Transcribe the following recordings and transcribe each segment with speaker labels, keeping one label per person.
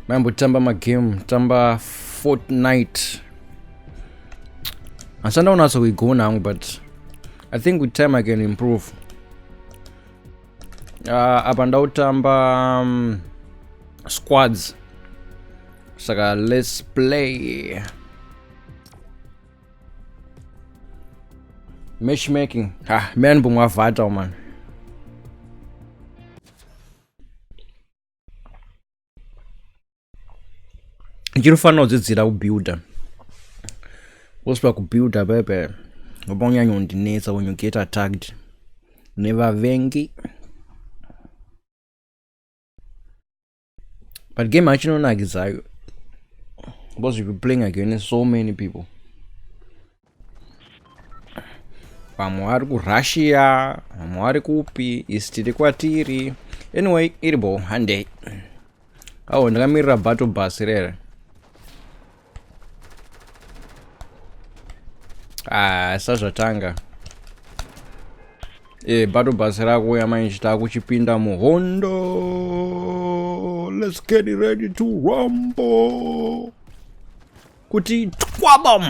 Speaker 1: Ndichambotamba magame, tamba Fortnite. Asanda unatso kuigona hangu, but I think with time I can improve. Apa ndautamba squads. Saka let's play. Matchmaking. Man bumwavata man. Ndinofanira kudzidzira kubuilda. Wospa kubuilda pepe. Ngoba unyanya undinetsa when you get attacked. Never vengi. But game actually no nagizayo. Because you'll be playing against so many people. Vamwe vari kuRussia, vamwe vari kupi, isi tiri kwatiri. Anyway, iribo hande. Ndakamirira battle bus rere. Sazvatanga. Battle bus rakuuya manje takuchipinda muhondo. Let's get ready to rumble. Kuti twabam.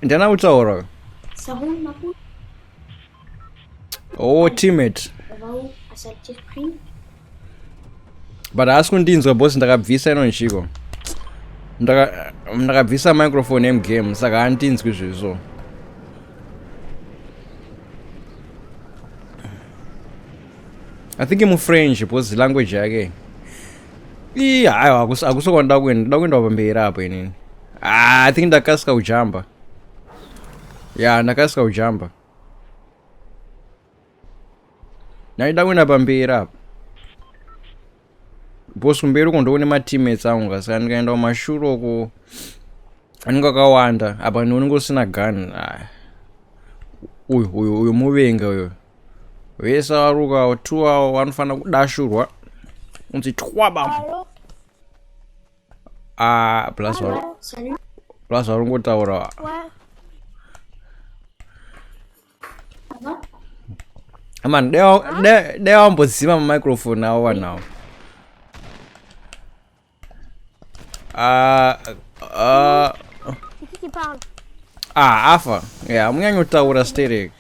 Speaker 1: Ndana utaura. Oh, teammate. But askundinzwa boss ndakabvisa inonchiko. Ndakabvisa microphone game saka andinzwi zvizo. I think I'm French because language yake. Hayi akusokonda kuenda pamberi apo inini. I think ndakasika ujamba. Ndakasika ujamba. Naida kuenda pamberi apo. Boss kumberi kundoone ma teammates angu saka ndikaenda kumashuro ku anenge akawanda apa unenge usina gun. Uyu muvenga uyu. Vese varuka 2 awo vanofanira kudashurwa. Unzi twaba. Plus varungotaura. Man, they wambodzima mumicrophone avo now. Afa. Munyanyotaura sterek.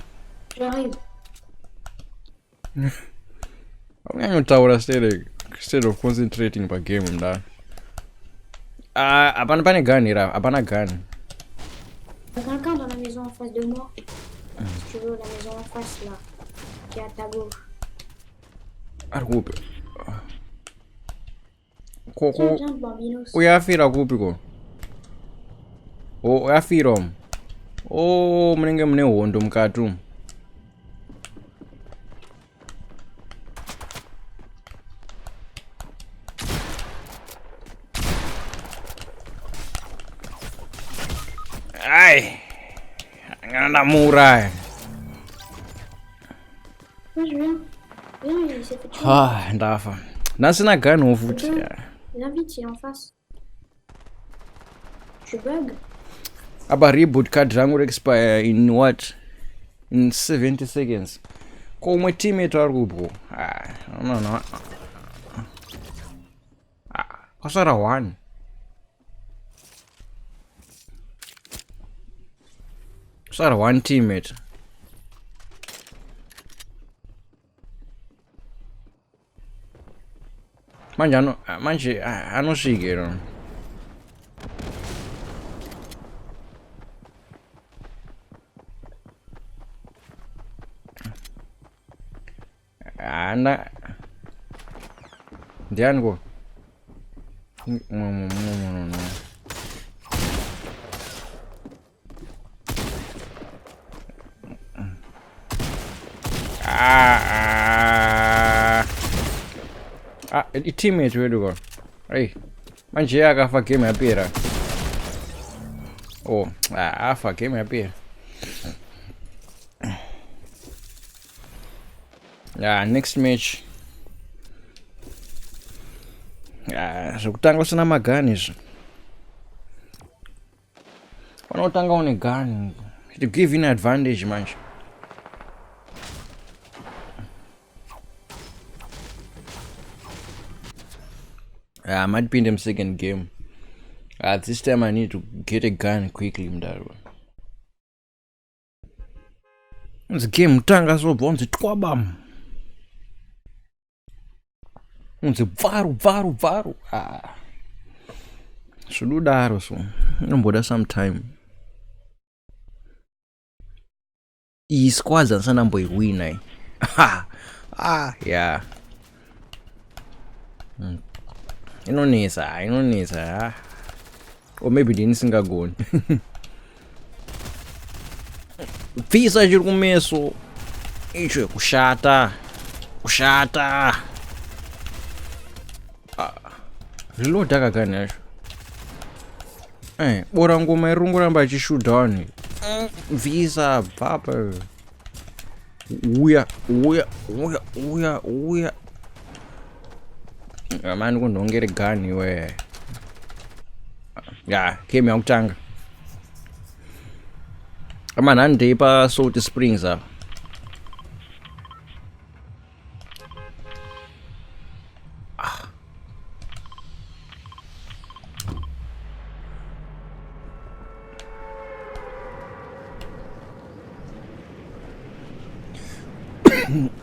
Speaker 1: Munyanyotaura sterek instead of concentrating pa game mda. Apana pane gun ira, apana gun.
Speaker 2: Quelqu'un dans la maison en face de moi. Si tu veux, la maison en face là, qui est à ta gauche.
Speaker 1: Arkupi.
Speaker 2: Viens, bambinos.
Speaker 1: Uyafira kupi ko? Uyafira. Munenge mune hondo mukati umu. Ai. Namurai.
Speaker 2: Moi je viens. Viens, il s'est fait tuer.
Speaker 1: Ndafa. Nasina gun ufuthi.
Speaker 2: L'invite, il est en face. Tu bug.
Speaker 1: Aba reboot card rangu expire in what? In 70 seconds. Ko umwe teammate arikupo. No. Kwasara 1. Kwasara 1 teammate. Manje anosvika. Ndiani ko? No. Teammate wedu ko. Hey. Manje akafa game yapera. Afa game yapera. Next match. Zvekutanga usina magani izvo. Vanotanga une gun. To give you an advantage manje. I might pin them second game. This time I need to get a gun quickly, mdaro. This game tanga so bonzi twabam. Unzi varu. Should do that also. Bother some time. Squads and sana boy win. Yeah. Inonisa. Or maybe didn't sing a gun. Visa jirumeso. Ichwe kushata. Reload daka gani yacho. Bora ngoma irungu ramba achishoot down. Visa papa. Uya. Mani kundongere gani we. Yeah, game yakutanga. Ama nande pa Salt Springs up.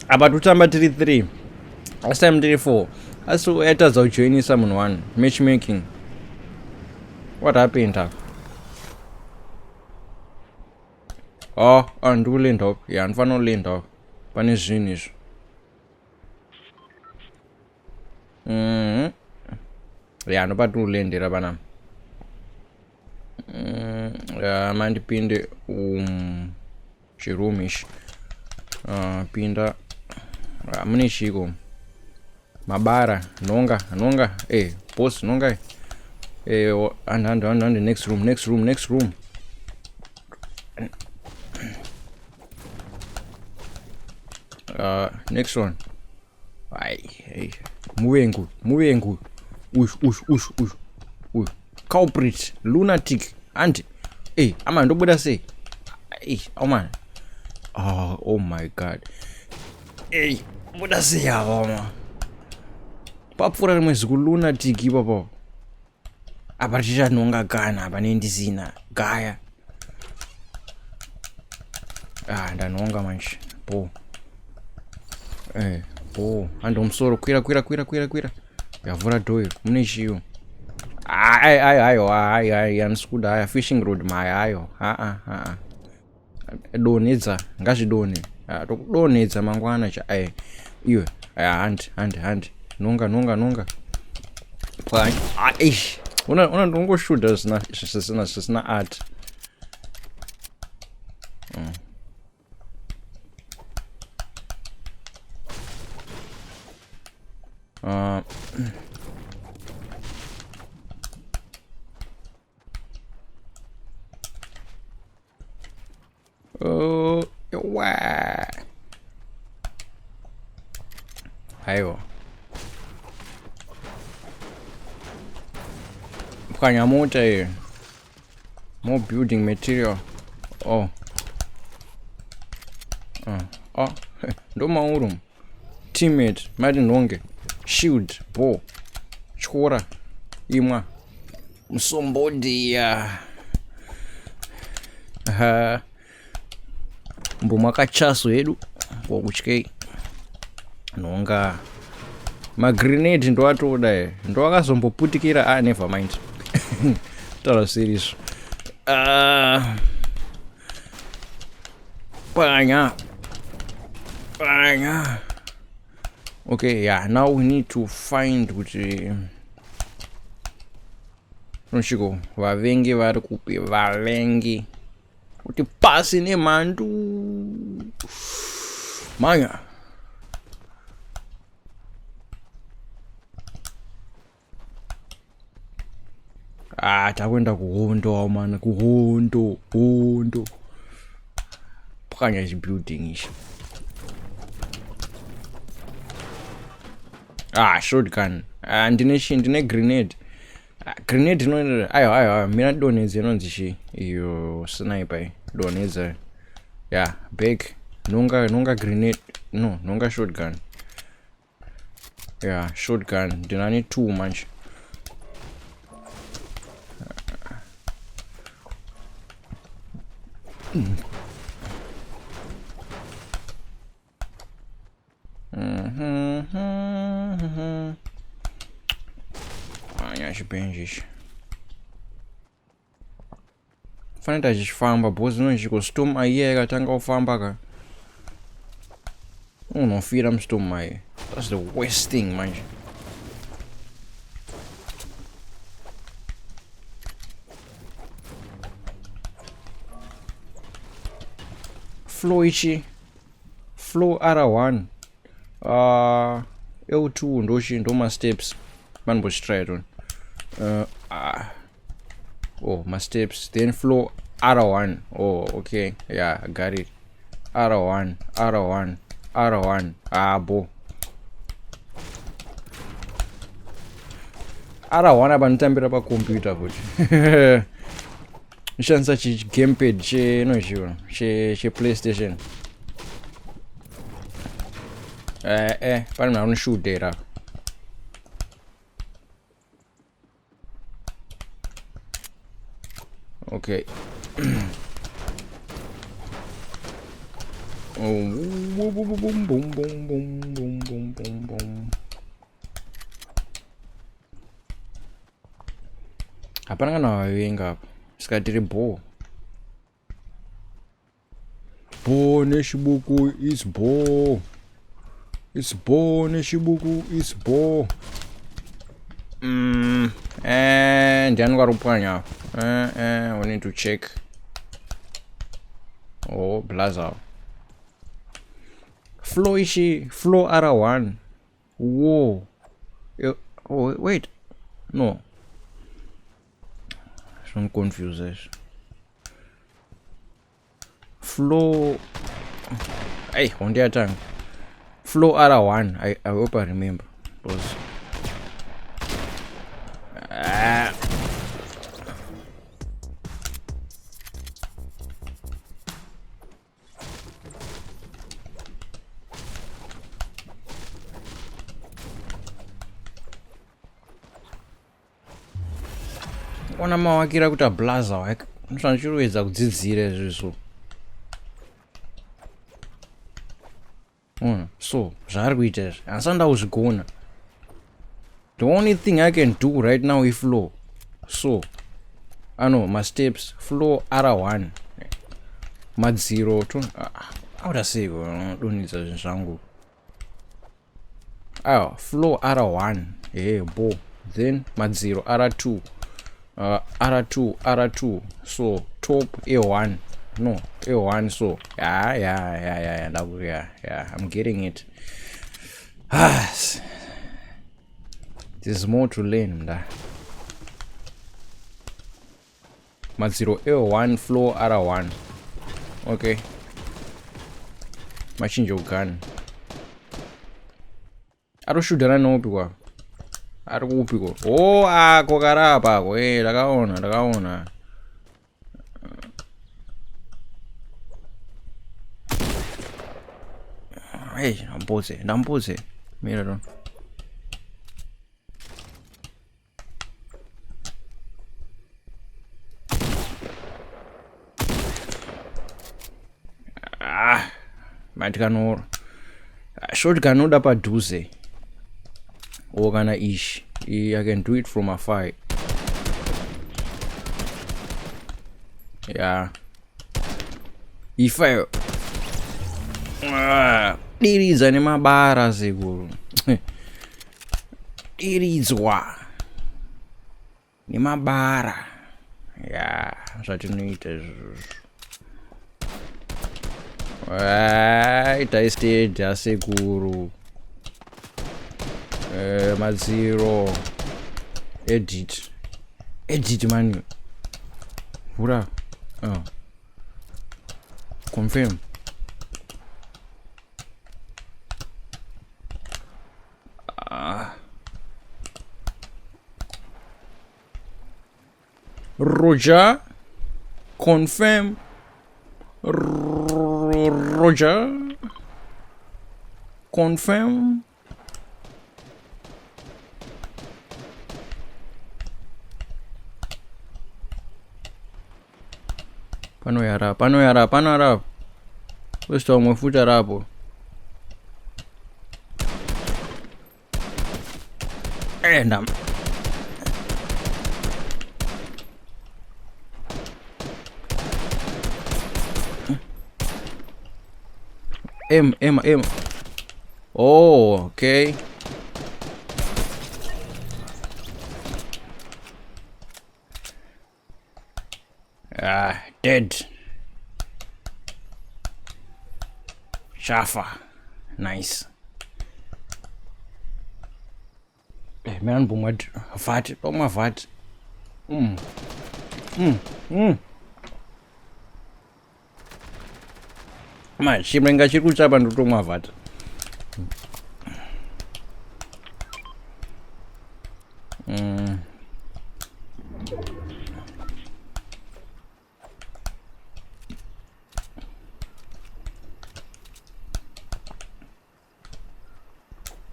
Speaker 1: About utamba 3-3. Last time 3-4. Also haters are joining someone one. Matchmaking. What happened up? Oh, and who leaned up? Yeah, and Fano leaned up. Punish genius. Yeah, no but who leaned it up. Man depende chirumish. Pinda munishiko mabara nonga boss nonga and next room next one moving ush culprit lunatic and ama ndobuda say oh man. Oh my god. What I say, mama? Papura mwezi lunatic papa. Abatisha nonga gana abanendi zina gaya. Ndanonga manchi. Po. Po. Ando msoro kwira. Yavura doyo. Munishiyo. Yanskuda fishing road ayo. Donedza ngazvidone tokudonedza mangwana cha iwe hand nonga pwanya una ndongoshuta zvisina art Wow. Ayo. Pwanya mota here. More building material. Oh. Ndo maurum. Teammate. Madin longe. Shield. Bow. Chora. Imwa. Msombodia. Mbumakachaso yedu kwakutyei nonga magrenade ndo atoda ndo akazomboputikira never mind. Tala serious. Panya. Okay, yeah, now we need to find which Nonshiko vavengi vari kupi vavengi kuti pasi nemandu manya takwenda kuhondo mana kuhondo pakanya chibuilding ichi shotgun ndine grenade grenade no ayo mina doneza inonzi chi iyo sniper doneza bag nonga grenade nonga shotgun shotgun ndinani 2 manje Anyachipenjishi fanele tachifamba bhozi nonjikostorm aiye akatanga kufamba ka unofira mustorm aiye. That's the worst thing manje. Flow ichi flow R1 L2 ndochi ndoma steps manimbochitry ton oh my steps then flow R1. Oh okay, yeah, I got it. R1 bo R1 apa nditambira pakompyuta futi nishandisa gamepad chenochiona chePlayStation. Pane munhu anoshudhera. Okay. Hapana kana wavenga apa sikatiri bo nechibuku is bo nechibuku is bo. Ndiani warupwanya. We need to check. Oh blazer flow ishi flow R1. Whoa. Oh wait, no, I'm confused. Flow hey on their tongue. Flow R1. I hope I remember those. Ona mawakira kuti ablaza wake ndinochiroedza kudzidzira izvizvo. So zvaari kuita izvi handisanda kuzvigona. The only thing I can do right now is flow. So my steps flow R1 madziro to auda sei donidza zvangu. Flow R1 bo then madziro R2 R2 so top A1 no A1 so yeah I'm getting it. There's more to learn mda. Madziro A1 flow R1. Okay, machinja ugani aroshudhana noupi kwa ari kupi ko. Ako karapa ako ndakaona hey ndambudze mira don. Matikano shotgun oda padhuze or kana ish. I can do it from afar. Yeah, if I diridzwa nemabara sekuru diridzwa nemabara ya zvatinoita izvozvo. Taistedha sekuru madziro edit manu vura confirm Roger confirm Roger confirm. Pano. Questo umwe futi arapo. Ndam. M. Oh, okay. Dead. Shafa. Nice. Man, bomad. Vat. Toma vat. Man, chimrenga chiri kuchapa ndotomwa vat.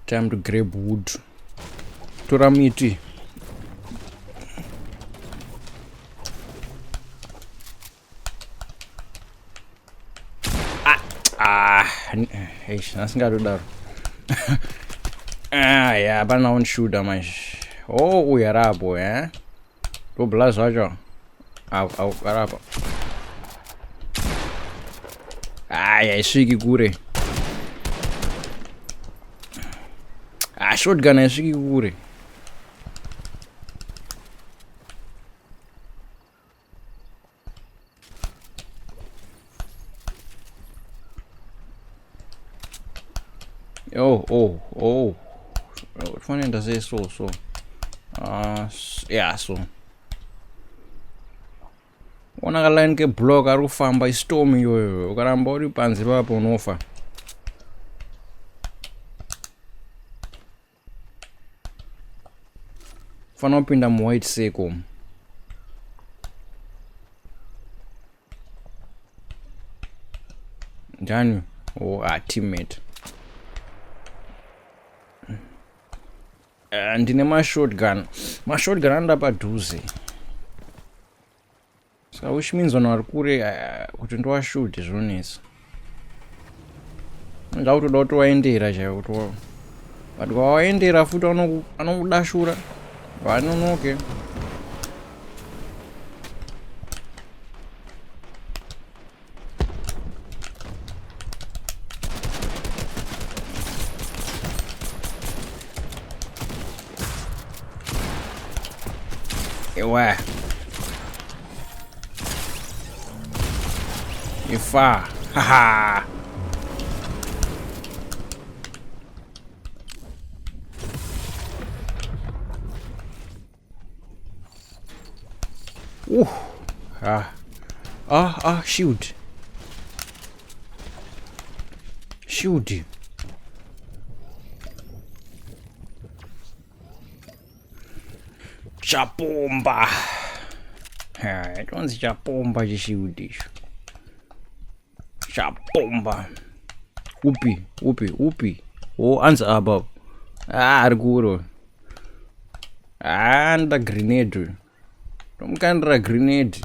Speaker 1: Time to grab wood. Tora miti. Nasingatodaro. Yeah, hapana unishuta manje. Oh, uyarapo, eh? Toblaza zvacho. Au, karapa. Haisviki kure. Shotgun haisviki kure. Oh. Funny does it so. Yeah, so. Wanakala nke block ari kufamba istorm iyoyo. Ukaramba uri panze papo unofa. Fana upinda mu white circle. Ndani? Teammate. Ndine mashotgun anda padhuze, saka which means vanhu vari kure kuti ndovashuti zvinonesa. Ndakutoda kuti waendera chaiwo kuti but kwawaendera futi anokudashura vanonoke. Ewa. Ifa. Haha. Shoot. Chapomba. Inonzi chapomba chishiuti icho. Chapomba. Upi. Oh, anzi apa. Ari kuro. Nda grenade. Tomukandira grenade.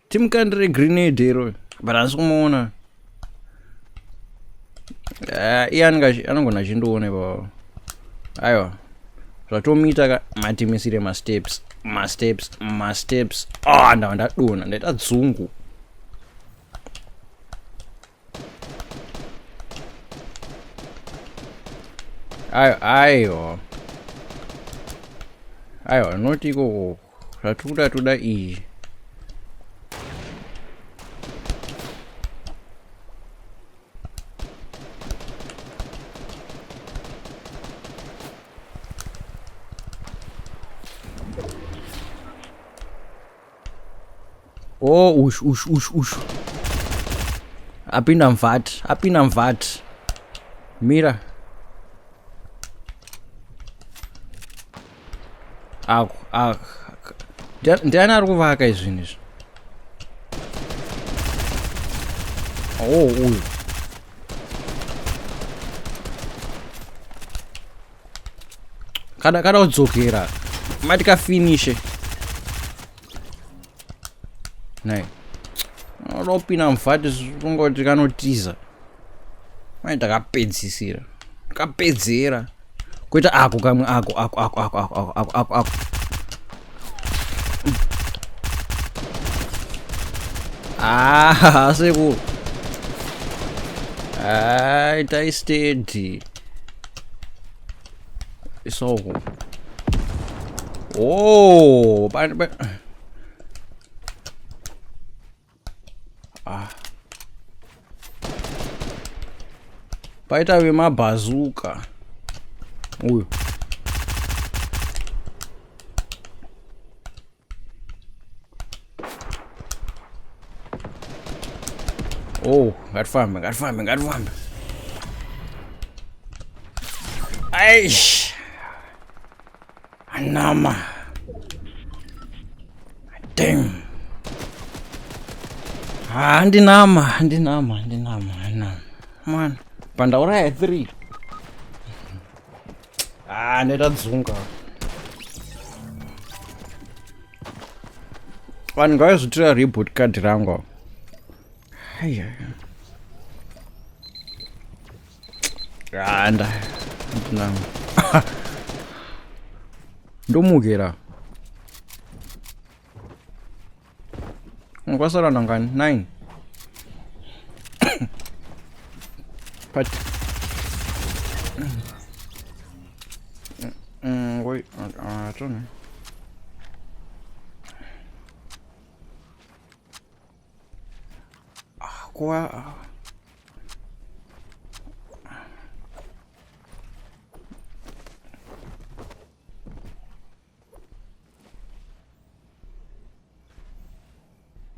Speaker 1: Timukandire grenade ero. But asikumaona. Iye anogona chindoone baba. Aiwa. Zvatomita matimisire ma steps. Ndadona ndaita dzungu. Aiwa noti iko zvatoda iyi. Oh, ush. Apinda mvat. Mira. Ndiani ari kuvaka izvinhu izvi? Uyu. Kada kudzokera. Mati kafinishe. nai unopinda muvhati kungoti kanotiza mai takapedzisira takapedzera kuita ako kamwe ako sekuru taistedi isoko paita vemabhazuka uyu ngatifambe aish anama damn handinama man pandauraya 3 ndetadzunga vanhu ngavaizvitira reboot card rangu ndomukira kwasara nangani 9 but wait I don't know. Kwa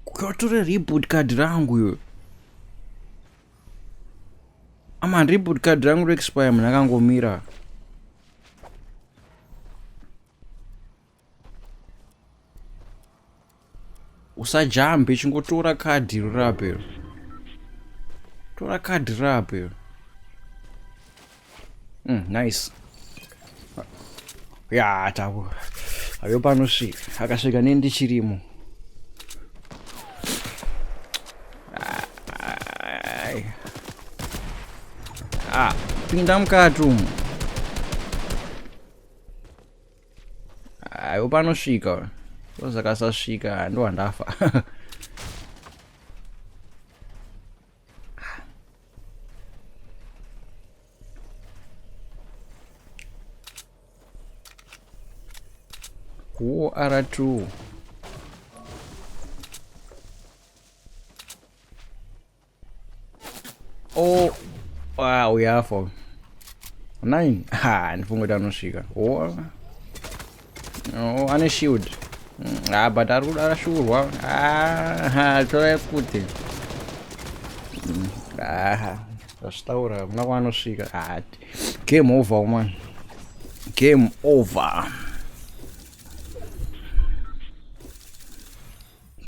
Speaker 1: kwatore reboot card rangu yo ama reboot card rangu re-expire muna kangomira usajambe chingotora kadhi rape tora kadhi rape nice ya taku ayo panosvika akasvika nendichirimo pinda mukati umu ayo panosvika ozakasasvika ndo handafa R2 uyafa 9 ndifunga kuti anosvika ane shield but arikuda arashurwa torai kuti zvachitaura muna kwaanosvika game over man game over